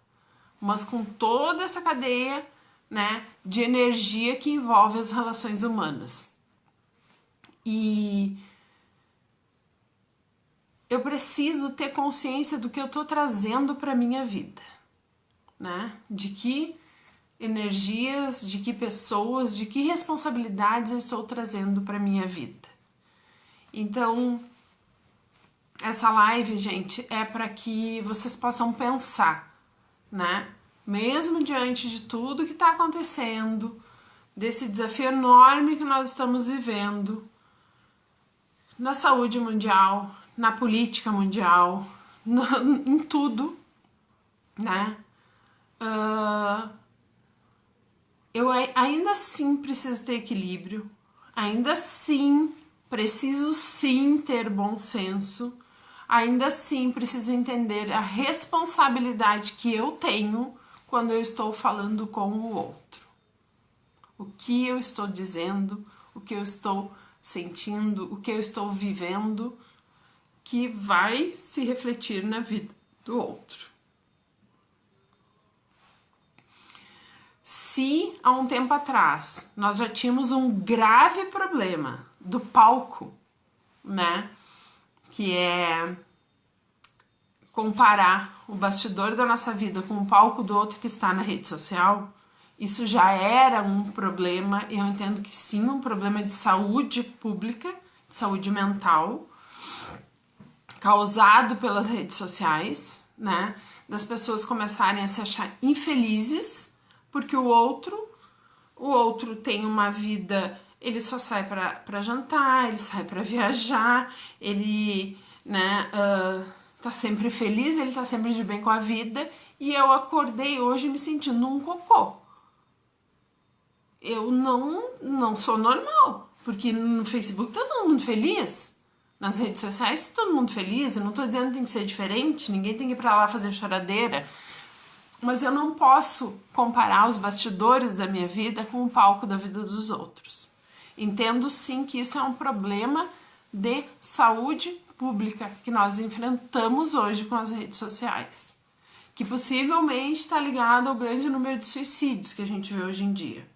mas com toda essa cadeia, né, de energia que envolve as relações humanas. E eu preciso ter consciência do que eu estou trazendo para minha vida, né? De que energias, de que pessoas, de que responsabilidades eu estou trazendo para minha vida. Então, essa live, gente, é para que vocês possam pensar, né? Mesmo diante de tudo que está acontecendo, desse desafio enorme que nós estamos vivendo na saúde mundial, na política mundial, em tudo, né? Eu ainda assim preciso ter equilíbrio, ainda assim preciso sim ter bom senso, ainda assim preciso entender a responsabilidade que eu tenho quando eu estou falando com o outro. O que eu estou dizendo, o que eu estou sentindo, o que eu estou vivendo, que vai se refletir na vida do outro. Se há um tempo atrás nós já tínhamos um grave problema do palco, né, que é comparar o bastidor da nossa vida com o palco do outro que está na rede social, isso já era um problema, eu entendo que sim, um problema de saúde pública, de saúde mental, causado pelas redes sociais, né? Das pessoas começarem a se achar infelizes porque o outro tem uma vida, ele só sai para jantar, ele sai para viajar, ele, né, tá sempre feliz, ele tá sempre de bem com a vida, e eu acordei hoje me sentindo um cocô. Eu não sou normal, porque no Facebook tá todo mundo feliz, nas redes sociais tá todo mundo feliz, eu não tô dizendo que tem que ser diferente, ninguém tem que ir pra lá fazer choradeira, mas eu não posso comparar os bastidores da minha vida com o palco da vida dos outros. Entendo sim que isso é um problema de saúde pública que nós enfrentamos hoje com as redes sociais, que possivelmente está ligado ao grande número de suicídios que a gente vê hoje em dia.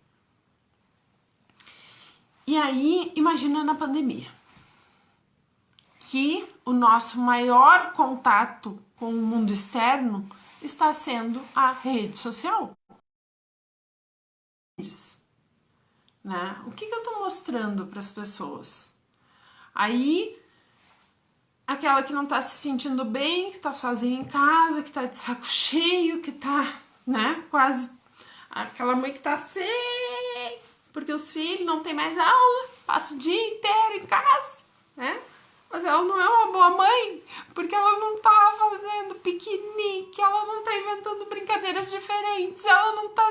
E aí, imagina na pandemia, que o nosso maior contato com o mundo externo está sendo a rede social. Né? O que eu estou mostrando para as pessoas? Aí, aquela que não está se sentindo bem, que está sozinha em casa, que está de saco cheio, que está, né, quase... Aquela mãe que está assim... porque os filhos não tem mais aula, passa o dia inteiro em casa, né? Mas ela não é uma boa mãe, porque ela não tá fazendo piquenique, ela não tá inventando brincadeiras diferentes, ela não tá...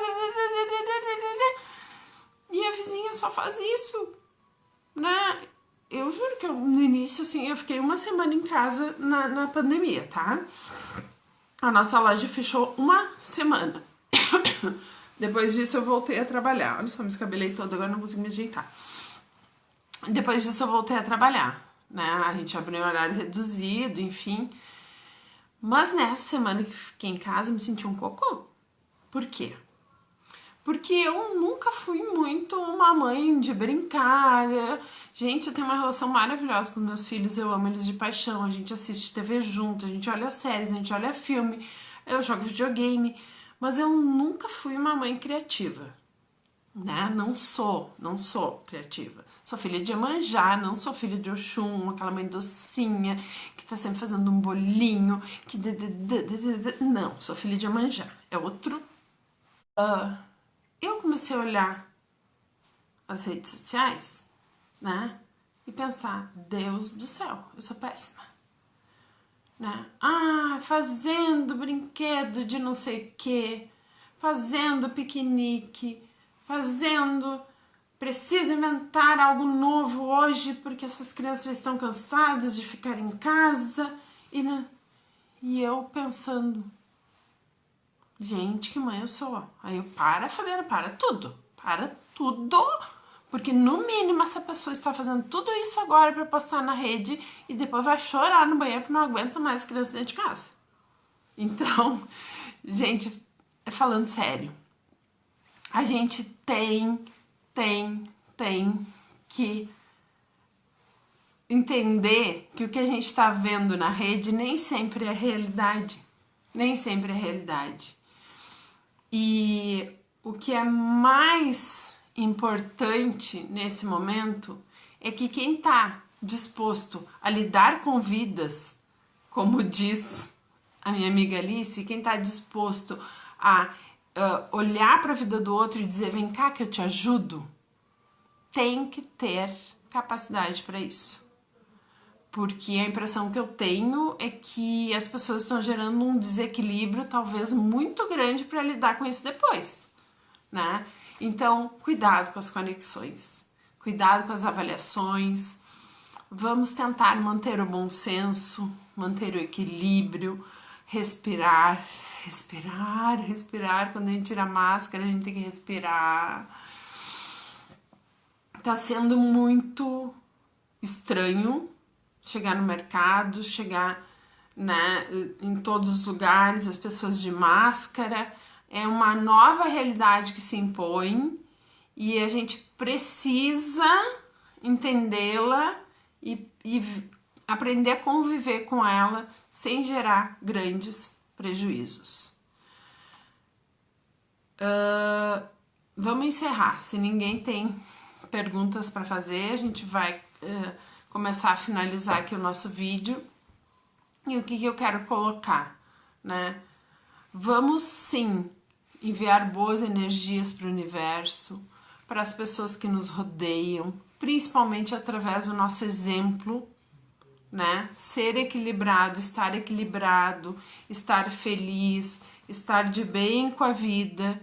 E a vizinha só faz isso, né? Eu juro que no início, assim, eu fiquei uma semana em casa na pandemia, tá? A nossa loja fechou uma semana. Depois disso eu voltei a trabalhar. Olha só, me escabelei toda, agora não consigo me ajeitar. Depois disso eu voltei a trabalhar, né? A gente abriu um horário reduzido, enfim. Mas nessa semana que fiquei em casa, me senti um cocô. Por quê? Porque eu nunca fui muito uma mãe de brincar. Gente, eu tenho uma relação maravilhosa com meus filhos, eu amo eles de paixão. A gente assiste TV junto, a gente olha séries, a gente olha filme, eu jogo videogame. Mas eu nunca fui uma mãe criativa, né? Não sou criativa. Sou filha de Iemanjá, não sou filha de Oxum, aquela mãe docinha, que tá sempre fazendo um bolinho, que... Não, sou filha de Iemanjá. É outro... Eu comecei a olhar as redes sociais, né? E pensar, Deus do céu, eu sou péssima. Né? Fazendo brinquedo de não sei o que, fazendo piquenique, preciso inventar algo novo hoje porque essas crianças já estão cansadas de ficar em casa, e eu pensando, gente, que mãe eu sou. Aí eu, Fabiana, para tudo, porque no mínimo essa pessoa está fazendo tudo isso agora para postar na rede e depois vai chorar no banheiro porque não aguenta mais criança dentro de casa. Então, gente, falando sério, a gente tem que entender que o que a gente está vendo na rede nem sempre é realidade. Nem sempre é realidade. E o que é mais importante nesse momento é que quem está disposto a lidar com vidas, como diz a minha amiga Alice, quem está disposto a olhar para a vida do outro e dizer, vem cá que eu te ajudo, tem que ter capacidade para isso. Porque a impressão que eu tenho é que as pessoas estão gerando um desequilíbrio talvez muito grande para lidar com isso depois, né? Então, cuidado com as conexões, cuidado com as avaliações, vamos tentar manter o bom senso, manter o equilíbrio, respirar, respirar, respirar. Quando a gente tira a máscara, a gente tem que respirar. Tá sendo muito estranho chegar no mercado, chegar, né, em todos os lugares, as pessoas de máscara. É uma nova realidade que se impõe e a gente precisa entendê-la e aprender a conviver com ela sem gerar grandes prejuízos. Vamos encerrar. Se ninguém tem perguntas para fazer, a gente vai começar a finalizar aqui o nosso vídeo. E o que eu quero colocar, né? Vamos sim enviar boas energias para o universo, para as pessoas que nos rodeiam, principalmente através do nosso exemplo, né? Ser equilibrado, estar feliz, estar de bem com a vida,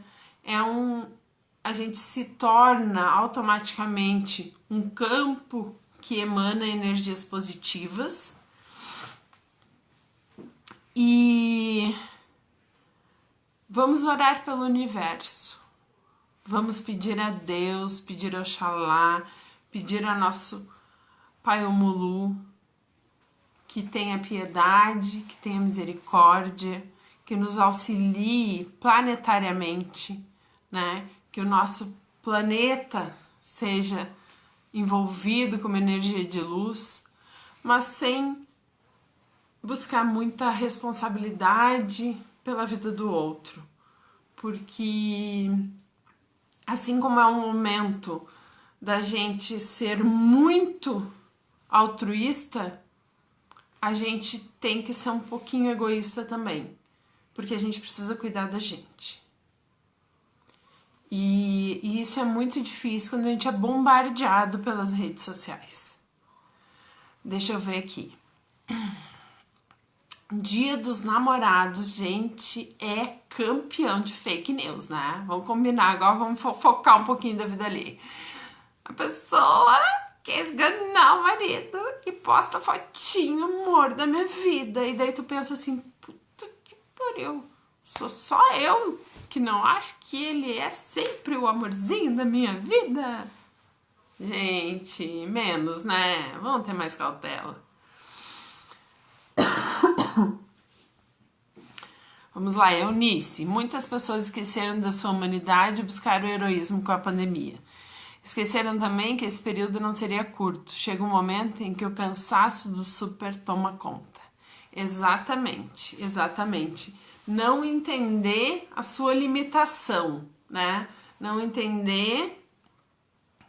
a gente se torna automaticamente um campo que emana energias positivas. E vamos orar pelo universo. Vamos pedir a Deus, pedir a Oxalá, pedir a nosso Pai Omulu que tenha piedade, que tenha misericórdia, que nos auxilie planetariamente, né? Que o nosso planeta seja envolvido com uma energia de luz, mas sem buscar muita responsabilidade pela vida do outro, porque assim como é um momento da gente ser muito altruísta, a gente tem que ser um pouquinho egoísta também, porque a gente precisa cuidar da gente. E isso é muito difícil quando a gente é bombardeado pelas redes sociais. Deixa eu ver aqui. Dia dos Namorados, gente, é campeão de fake news, né? Vamos combinar, agora vamos focar um pouquinho da vida ali. A pessoa quer esganar o marido e posta fotinho, amor da minha vida. E daí tu pensa assim, puta que pariu, sou só eu que não acho que ele é sempre o amorzinho da minha vida? Gente, menos, né? Vamos ter mais cautela. Vamos lá, Eunice. Muitas pessoas esqueceram da sua humanidade e buscaram o heroísmo com a pandemia. Esqueceram também que esse período não seria curto. Chega um momento em que o cansaço do super toma conta. Exatamente, exatamente. Não entender a sua limitação, né? Não entender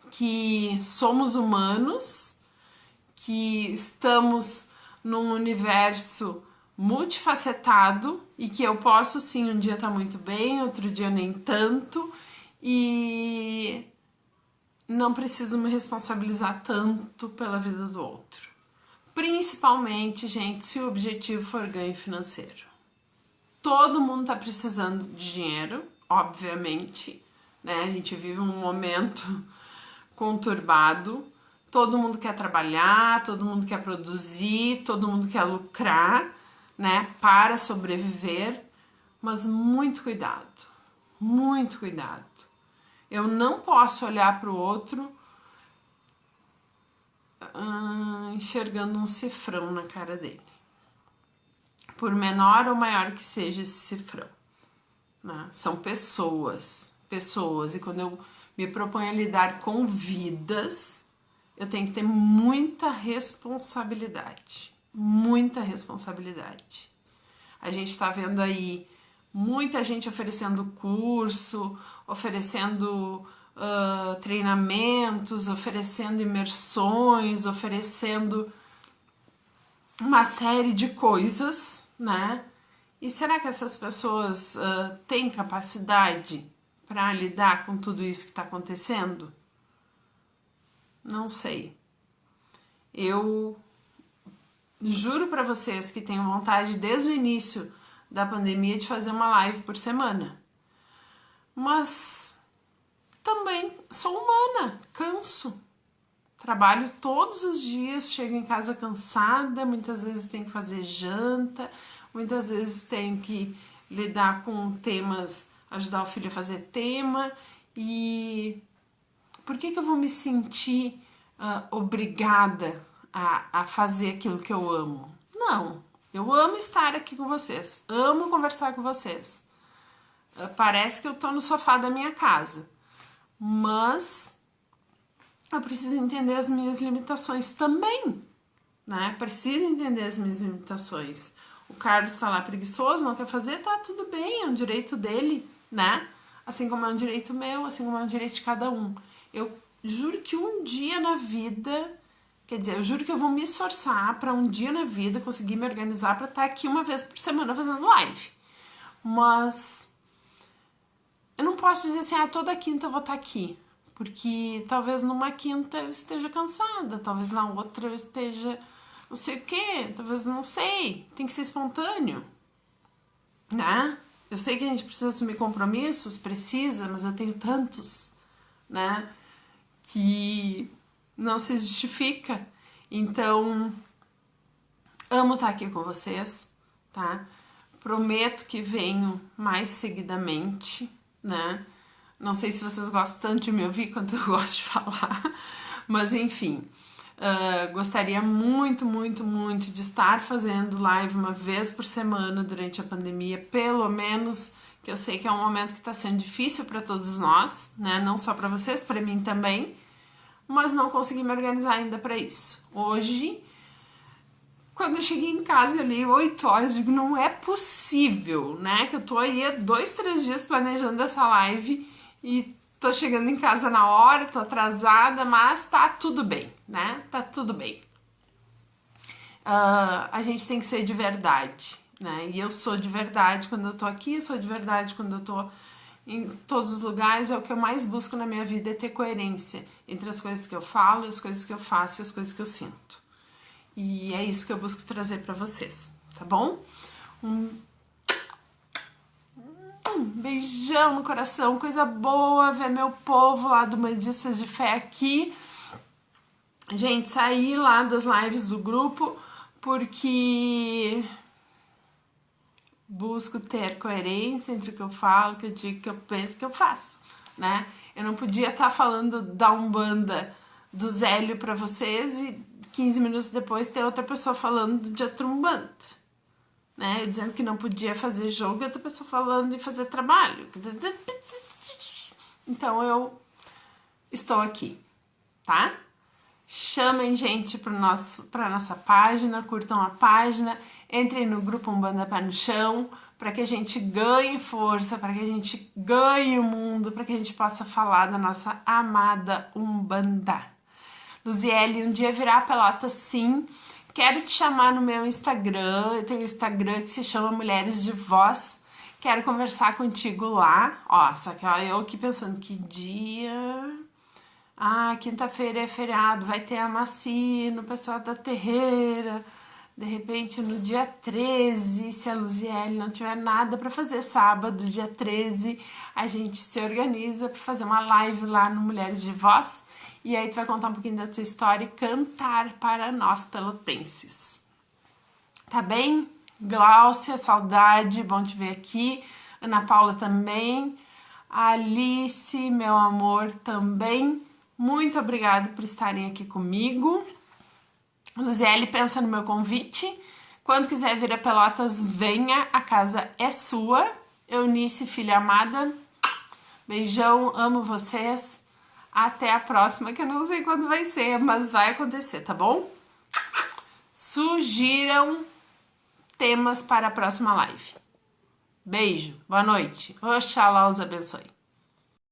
que somos humanos, que estamos num universo multifacetado e que eu posso sim um dia estar muito bem, outro dia nem tanto, e não preciso me responsabilizar tanto pela vida do outro. Principalmente, gente, se o objetivo for ganho financeiro. Todo mundo tá precisando de dinheiro, obviamente, né? A gente vive um momento conturbado, todo mundo quer trabalhar, todo mundo quer produzir, todo mundo quer lucrar, né, para sobreviver, mas muito cuidado, muito cuidado. Eu não posso olhar para o outro enxergando um cifrão na cara dele, por menor ou maior que seja esse cifrão, né? São pessoas, e quando eu me proponho a lidar com vidas, eu tenho que ter muita responsabilidade. Muita responsabilidade. A gente está vendo aí muita gente oferecendo curso, oferecendo treinamentos, oferecendo imersões, oferecendo uma série de coisas, né? E será que essas pessoas têm capacidade para lidar com tudo isso que está acontecendo? Não sei. Eu juro para vocês que tenho vontade desde o início da pandemia de fazer uma live por semana. Mas também sou humana, canso. Trabalho todos os dias, chego em casa cansada, muitas vezes tenho que fazer janta, muitas vezes tenho que lidar com temas, ajudar o filho a fazer tema. E por que eu vou me sentir obrigada a fazer aquilo que eu amo? Não, eu amo estar aqui com vocês, amo conversar com vocês. Parece que eu tô no sofá da minha casa, mas eu preciso entender as minhas limitações também, né? Preciso entender as minhas limitações. O Carlos tá lá preguiçoso, não quer fazer, tá tudo bem, é um direito dele, né? Assim como é um direito meu, assim como é um direito de cada um. Eu juro que um dia na vida, quer dizer, eu juro que eu vou me esforçar para um dia na vida conseguir me organizar para estar aqui uma vez por semana fazendo live. Mas eu não posso dizer assim, toda quinta eu vou estar aqui. Porque talvez numa quinta eu esteja cansada, talvez na outra eu esteja não sei o quê, talvez não sei. Tem que ser espontâneo, né? Eu sei que a gente precisa assumir compromissos, precisa, mas eu tenho tantos, né? Que não se justifica. Então, amo estar aqui com vocês, tá? Prometo que venho mais seguidamente, né? Não sei se vocês gostam tanto de me ouvir quanto eu gosto de falar, mas enfim, gostaria muito, muito, muito de estar fazendo live uma vez por semana durante a pandemia, pelo menos, que eu sei que é um momento que está sendo difícil para todos nós, né? Não só para vocês, para mim também, mas não consegui me organizar ainda para isso. Hoje, quando eu cheguei em casa, eu li 8 horas, digo, não é possível, né? Que eu tô aí há 2, 3 dias planejando essa live e tô chegando em casa na hora, tô atrasada, mas tá tudo bem, né? Tá tudo bem. A gente tem que ser de verdade, né? E eu sou de verdade quando eu tô aqui, eu sou de verdade quando eu tô em todos os lugares. É o que eu mais busco na minha vida, é ter coerência entre as coisas que eu falo, as coisas que eu faço e as coisas que eu sinto. E é isso que eu busco trazer pra vocês, tá bom? Um beijão no coração, coisa boa ver meu povo lá do Bandistas de Fé aqui. Gente, saí lá das lives do grupo porque busco ter coerência entre o que eu falo, o que eu digo, o que eu penso, o que eu faço, né? Eu não podia estar falando da Umbanda do Zélio pra vocês e 15 minutos depois ter outra pessoa falando de outra Umbanda, né? Eu dizendo que não podia fazer jogo e outra pessoa falando de fazer trabalho. Então eu estou aqui, tá? Chamem gente pra nossa página, curtam a página, entrem no grupo Umbanda Pé no Chão, para que a gente ganhe força, para que a gente ganhe o mundo, para que a gente possa falar da nossa amada Umbanda. Luziele, um dia virar a pelota, sim. Quero te chamar no meu Instagram, eu tenho um Instagram que se chama Mulheres de Voz. Quero conversar contigo lá. Ó, só que eu aqui pensando, que dia... quinta-feira é feriado, vai ter a Macino, o pessoal da Terreira. De repente, no dia 13, se a Luziele não tiver nada para fazer sábado, dia 13, a gente se organiza para fazer uma live lá no Mulheres de Voz. E aí tu vai contar um pouquinho da tua história e cantar para nós pelotenses. Tá bem? Gláucia, saudade, bom te ver aqui. Ana Paula também. Alice, meu amor, também. Muito obrigada por estarem aqui comigo. Luziele, pensa no meu convite. Quando quiser vir a Pelotas, venha. A casa é sua. Eunice, filha amada. Beijão, amo vocês. Até a próxima, que eu não sei quando vai ser, mas vai acontecer, tá bom? Sugiram temas para a próxima live. Beijo, boa noite. Oxalá os abençoe.